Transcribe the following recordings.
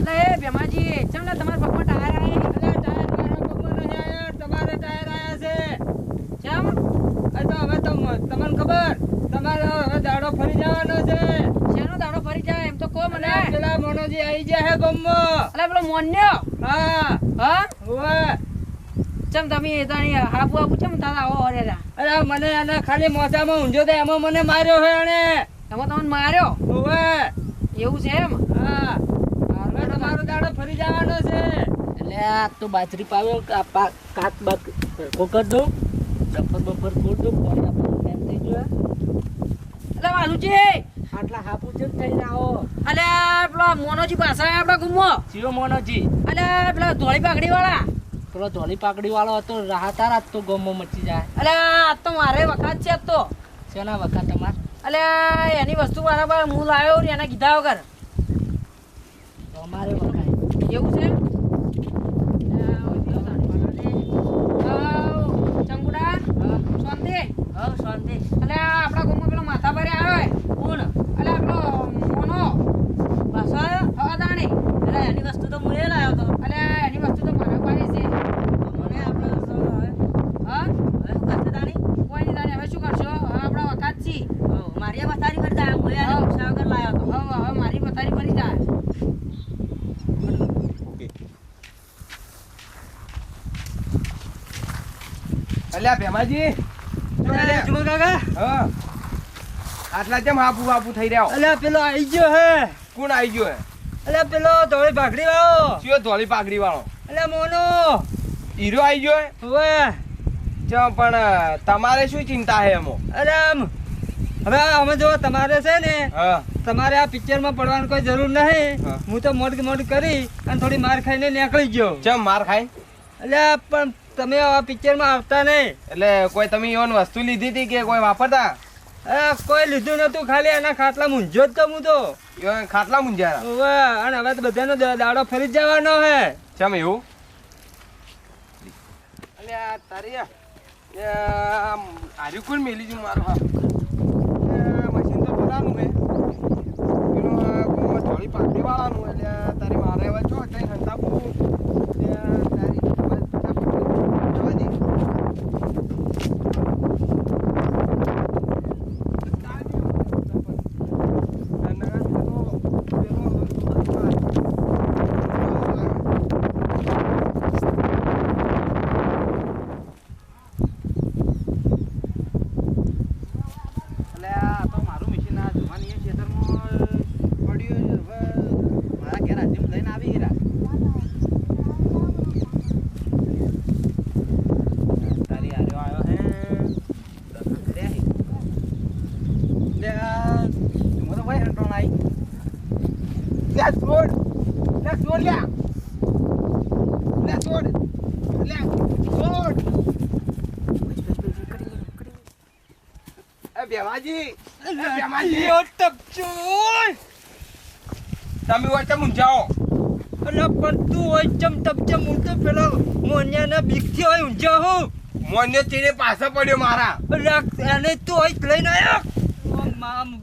લે ભેમાજી ચમલા તમારા પગમાં ટાયર આયા અલ્યા ટાયર મારા પગમાં નહીં આયા તમારે ટાયર આયા છે ચમ આ તો હવે તમને ખબર તમારે હવે દાડો ફરી જવાનો છે શેનો દાડો ફરી જાય એમ તો કો મને અલ્યા પેલા મોનોજી આવી ગયા હે ગમમાં અલા પેલો મોન્યો હા હા ઓવે ચમ તમે તાણી હાબુ આબુ ચમ તારા આવો ઓરેલા અલ્યા મને આને ખાલી મોઢામાં ઊંઝો દે એમાં મને માર્યો છે એને એમાં તમને માર્યો ઓવે એવું છે એમ હા હવે તમારો દાડો ફરી જવાનો છે એટલે આ તો બાજરી પાવ્યો કાક બાક કોકર દો ડફર બફર ખોડ દો પાણી આપણને ટાઈમ થઈ ગયો અલા વાલુજી આટલા હાપુ જ થઈ આવો અલ્યા પેલો મોનોજી પાછા આયા આપણા ગુમો જીઓ મોનોજી અલ્યા પેલા ધોળી પાઘડી વાળા પેલો ધોળી પાકડી વાળો હતો રાહતા રાત તો ગમો મચી જાય અલ્યા આ તો મારે વખત છે આજ તો શેના વખત તમાર અલ્યા એની વસ્તુ બરાબર હું લાવ્યો ને એને કીધા વગર અમારે વખાય એવું છે ચંગુડા શાંતિ હવ શાંતિ અલ્યા આપણા ગામમાં પેલો માથા ભરે આવ્યો કોણ અલ્યા પેલો મોનો પાછો આવ્યો હવા દાણી એટલે એની વસ્તુ તો હું એ લાવ્યો હતો અલ્યા એની વસ્તુ તો મારા પાડી છે મને આપણે હવે હા હવે શું કરશે તાણી કોઈ નહીં દાણી હવે શું કરશો હવે આપણા વખત છી મારી મથારી પર જાય હું યાર ઉત્સાહ વગર લાવ્યો હતો હવે મારી પથારી ભરી જાય અલ્યા ભેમાજી જુમા કાકા હા આટલા કેમ હાપુ હાપુ થઈ રહ્યા અલ્યા પેલો આવી ગયો હે કોણ આવી ગયો હે અલ્યા પેલો ધોળી ભાગડી વાળો કયો ધોળી પાઘડી વાળો અલ્યા મોનો હીરો આવી ગયો હે ઓવે ચમ પણ તમારે શું ચિંતા હે એમાં અરે આમ હવે અમે જો તમારે છે ને હા તમારે આ પિક્ચરમાં પડવાની કોઈ જરૂર નહીં હા. હું તો મોડ કરી અને થોડી માર ખાઈને નીકળી ગયો ચમ માર ખાય અલ્યા પણ તમે આ પિક્ચરમાં આવતા નહીં એટલે કોઈ તમે એવન વસ્તુ લીધી હતી કે કોઈ વાપરતા અરે કોઈ લીધું નતું ખાલી એના ખાટલા મૂંઝ્યો જ તો હું તો એવન ખાટલા મુંજારા ઓવે અને હવે તો બધાનો દાડો ફરી જ જવાનો હે ચમ એવું અલ્યા તારી આર્યું કોણ મેલી છું મારો હા મશીન તો બધાનું હે પેલું થોડી પાકડી વાળાનું એટલે તારે મારે હવે છો કઈ હંતાપું તારી જવા દે તમે હોય તો મૂંઝાઓ અલ્યા પણ તું હોય ચમ ટપચમ હું તો પેલો મોનિયાના બીકથી હોય ઊંઝા હું મોને ચીડે પાછો પડ્યો મારા અલ્યા એને તું હોય લઈને આવ્યો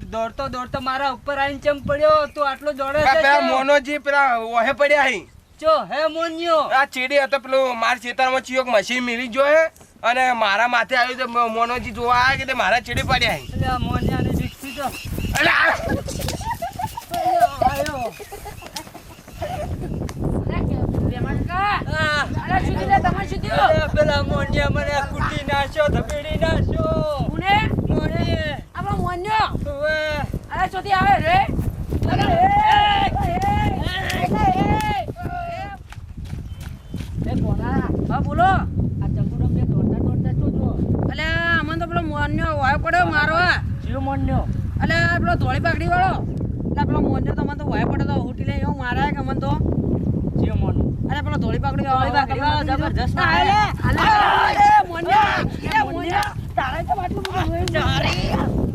દોડતો દોડતો મારા ઉપર આવીને ચમ પડ્યો તું આટલો દોડે છે પેલા મોનોજી પેલા ઓહે પડ્યા અહીં ચો હે મોનિયો આ ચીડી હતો પેલું માર ખેતરમાં ચિયોક મશીન મિલી જોયે અને મારા માથે આવ્યું તો મોનોજી જોવા આવ્યા કે મારા ચીડી પડ્યા અહીં અલ્યા મોનિયાને બીકથી તો અલ્યા આવ્યો અલ્યા પેલા મોનિયા મને કુટી નાખ્યો ધબેડી નાખ્યો કોને મોને આપણો મોન્યો ઓવે અરે ચોથી આવે રે એ કોના હા બોલો આ ચંપુડો બે દોડતા દોડતા જોજો અલ્યા અમને તો પેલો મોન્યો વાયો પડ્યો મારો જીવ મોન્યો અલ્યા પેલો ધોળી પાકડી વાળો એટલે પેલો મોન્યો તો મને તો વાયો પડ્યો તો ઉઠી લે એવું મારા કે મને તો જીવ મોનું અરે પેલો ધોળી પાકડી ધોળી પાકડી વાળો જબરજસ્ત અરે મોન્યો તારે તો આટલું બધું